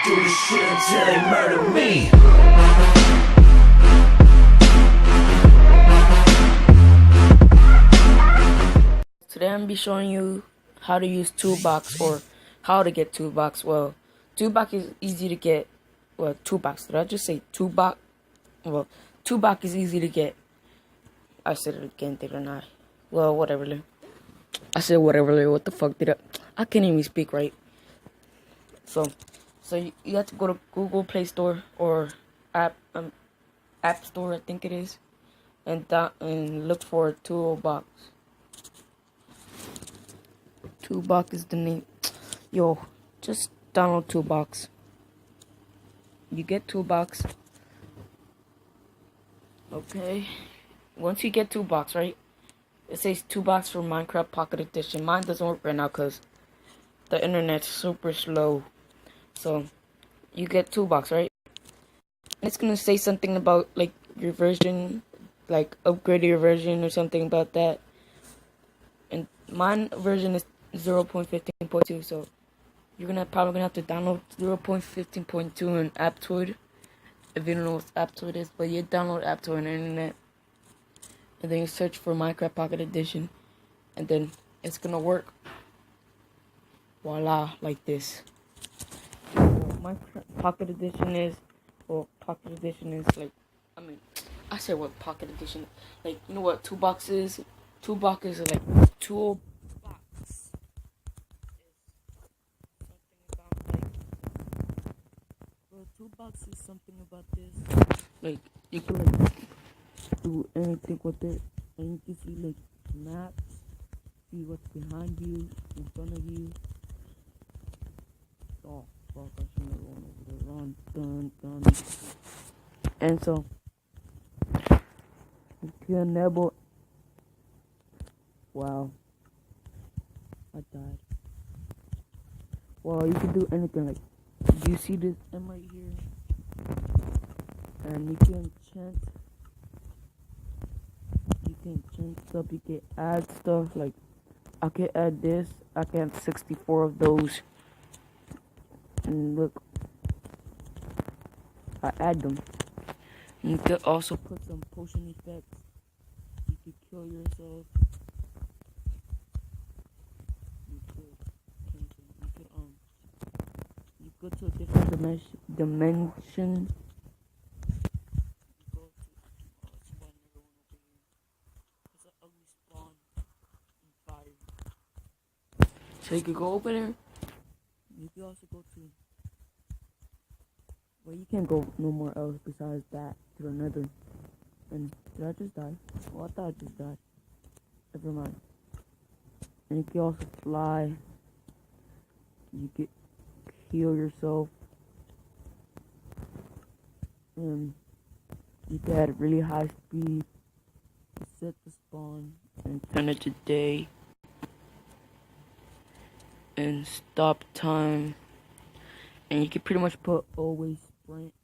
do this shit until they murder me. Today I'm gonna be showing you how to use toolbox or how to get toolbox. Well, toolbox is easy to get. Well, toolbox. Did I just say toolbox? Well, toolbox is easy to get. I said it again, didn't I? Well, whatever. I said whatever. What the fuck did I can't even speak right. So you have to go to Google Play Store or App Store, I think it is, and look for toolbox. Toolbox is the name. Yo, just download Toolbox. You get Toolbox. Okay. Once you get Toolbox, right? It says Toolbox for Minecraft Pocket Edition. Mine doesn't work right now because the internet's super slow. So, you get Toolbox, right? And it's gonna say something about, like, your version, like, upgrade your version or something about that. And mine version is 0.15.2, so you're probably gonna have to download 0.15.2 in Aptoid, if you don't know what Aptoid is. But you download Aptoid on the internet, and then you search for Minecraft Pocket Edition, and then it's gonna work. Voila, like this. Minecraft Pocket Edition is, like, I said what Pocket Edition, like, you know what Toolbox is? Toolbox is like toolbox. Toolbox is something about this. Like, you can, like, do anything with it. And you can see, like, maps. See what's behind you, in front of you. Oh, fuck, I should never run over there. Run, dun. And so, you can enable. Wow. I died. Well, you can do anything, like, do you see this M right here? And you can enchant stuff, you can add stuff, like, I can add this, I can have 64 of those. And look, I add them. And you could also put some potion effects. You could kill yourself. You go to a different dimension. You go to spawn another one over here. It's an ugly spawn in fire. So you could go over there. You could also go to. Well, you can't go no more else besides that to another. And did I just die? Well, I thought I just died. Never mind. And you can also fly. You can heal yourself. And you can add really high speed. Set the spawn and turn it to day. And stop time. And you can pretty much put always sprint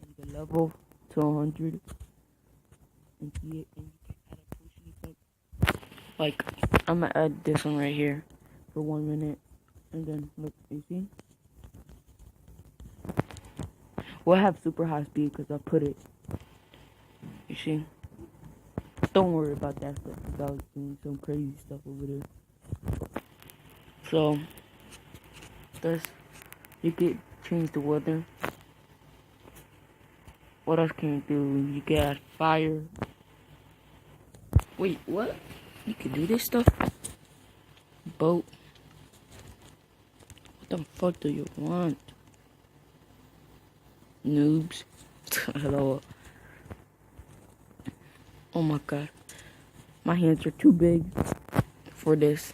in the level to 100. And you can add a potion effect. Like, I'm gonna add this one right here for 1 minute. And then, look, you see? Well, I have super high speed because I put it. You see? Don't worry about that stuff because I was doing some crazy stuff over there. So, you can change the weather. What else can you do? You can add fire. Wait, what? You can do this stuff? Boat. What the fuck do you want? Noobs. Hello. Oh my god. My hands are too big for this.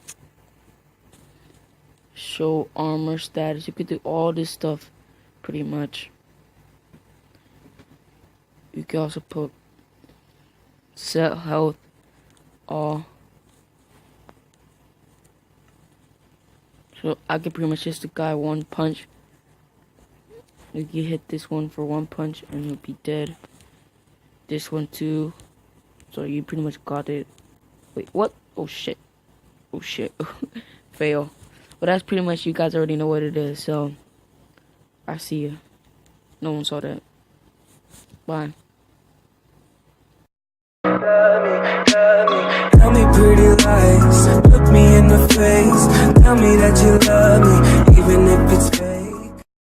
Show armor status. You could do all this stuff pretty much. You can also put set health all. So I can pretty much hit the guy one punch. You can hit this one for one punch and he'll be dead. This one too. So you pretty much got it. Wait, what? Oh shit. Oh shit. Fail. But that's pretty much, you guys already know what it is. So I see you. No one saw that. Bye. Tell me pretty lies, look me in the face. Tell me that you love me, even if it's fake.